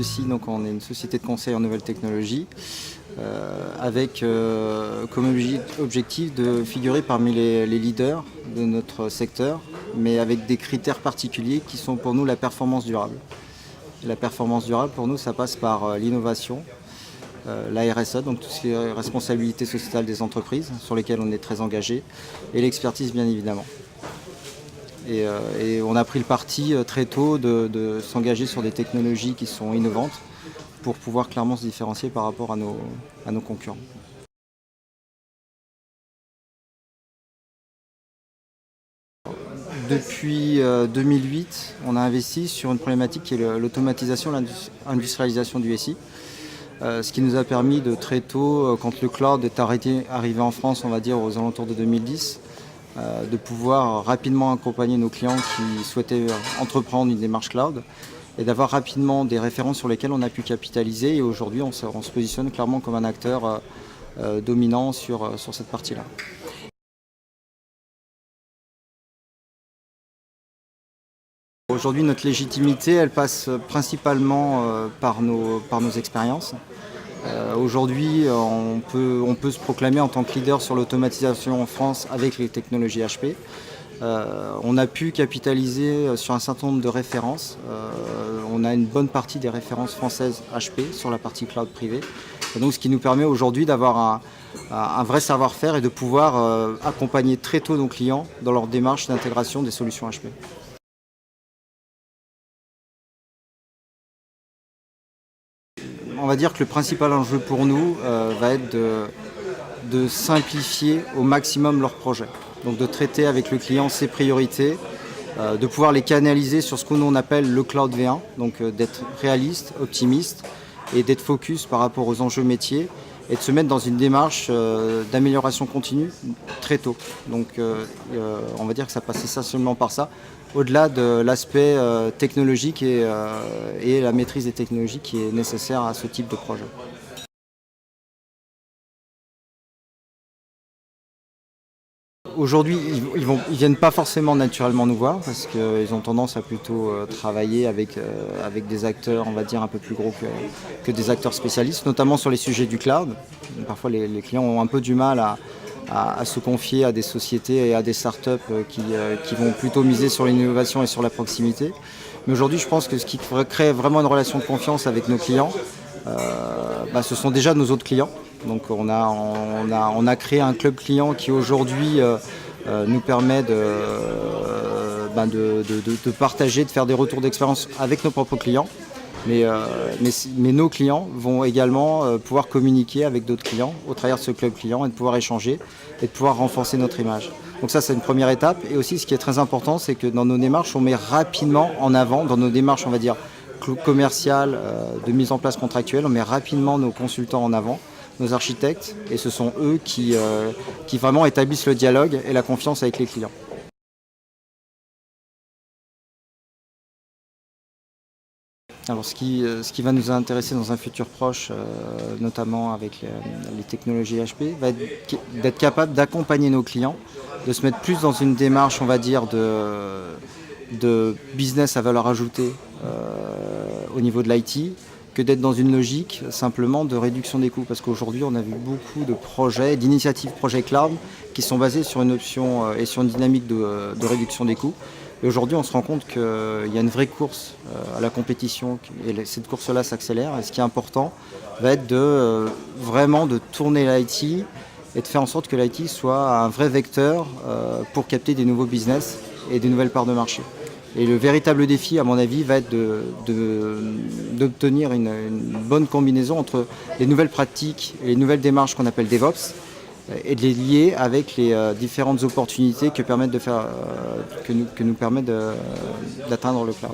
aussi, donc on est une société de conseil en nouvelles technologies, avec comme objectif de figurer parmi les leaders de notre secteur, mais avec des critères particuliers qui sont pour nous la performance durable. Et la performance durable, pour nous, ça passe par l'innovation, la RSE, donc tout ce qui est responsabilité sociétale des entreprises, sur lesquelles on est très engagé, et l'expertise, bien évidemment. Et on a pris le parti très tôt de s'engager sur des technologies qui sont innovantes pour pouvoir clairement se différencier par rapport à nos concurrents. Depuis 2008, on a investi sur une problématique qui est l'automatisation, l'industrialisation du SI. Ce qui nous a permis de très tôt, quand le cloud est arrivé en France, on va dire aux alentours de 2010, de pouvoir rapidement accompagner nos clients qui souhaitaient entreprendre une démarche cloud et d'avoir rapidement des références sur lesquelles on a pu capitaliser. Et aujourd'hui, on se positionne clairement comme un acteur dominant sur cette partie-là. Aujourd'hui, notre légitimité, elle passe principalement par nos expériences. Aujourd'hui, on peut se proclamer en tant que leader sur l'automatisation en France avec les technologies HP. On a pu capitaliser sur un certain nombre de références. On a une bonne partie des références françaises HP sur la partie cloud privée. Et donc, ce qui nous permet aujourd'hui d'avoir un vrai savoir-faire et de pouvoir accompagner très tôt nos clients dans leur démarche d'intégration des solutions HP. On va dire que le principal enjeu pour nous va être de simplifier au maximum leurs projets. Donc de traiter avec le client ses priorités, de pouvoir les canaliser sur ce qu'on appelle le Cloud V1, donc d'être réaliste, optimiste et d'être focus par rapport aux enjeux métiers et de se mettre dans une démarche d'amélioration continue très tôt. Donc on va dire que ça passe essentiellement par ça, au-delà de l'aspect technologique et la maîtrise des technologies qui est nécessaire à ce type de projet. Aujourd'hui, ils viennent pas forcément naturellement nous voir parce qu'ils ont tendance à plutôt travailler avec des acteurs, on va dire, un peu plus gros que des acteurs spécialistes, notamment sur les sujets du cloud. Parfois, les clients ont un peu du mal à se confier à des sociétés et à des startups qui vont plutôt miser sur l'innovation et sur la proximité. Mais aujourd'hui, je pense que ce qui crée vraiment une relation de confiance avec nos clients, ce sont déjà nos autres clients. Donc on a créé un club client qui aujourd'hui nous permet de partager, de faire des retours d'expérience avec nos propres clients. Mais nos clients vont également pouvoir communiquer avec d'autres clients au travers de ce club client et de pouvoir échanger et de pouvoir renforcer notre image. Donc ça, c'est une première étape. Et aussi, ce qui est très important, c'est que dans nos démarches, on met rapidement en avant, dans nos démarches, on va dire, commerciales, de mise en place contractuelle, on met rapidement nos consultants en avant, nos architectes, et ce sont eux qui vraiment établissent le dialogue et la confiance avec les clients. Alors ce qui va nous intéresser dans un futur proche, notamment avec les technologies HP, va être d'être capable d'accompagner nos clients, de se mettre plus dans une démarche, on va dire, de business à valeur ajoutée au niveau de l'IT, que d'être dans une logique simplement de réduction des coûts. Parce qu'aujourd'hui, on a vu beaucoup de projets, d'initiatives projet cloud qui sont basées sur une option et sur une dynamique de réduction des coûts. Et aujourd'hui, on se rend compte qu'il y a une vraie course à la compétition et cette course-là s'accélère. Et ce qui est important va être vraiment de tourner l'IT et de faire en sorte que l'IT soit un vrai vecteur pour capter des nouveaux business et des nouvelles parts de marché. Et le véritable défi, à mon avis, va être d'obtenir une bonne combinaison entre les nouvelles pratiques et les nouvelles démarches qu'on appelle DevOps et de les lier avec les différentes opportunités que nous permettent d'atteindre le cloud.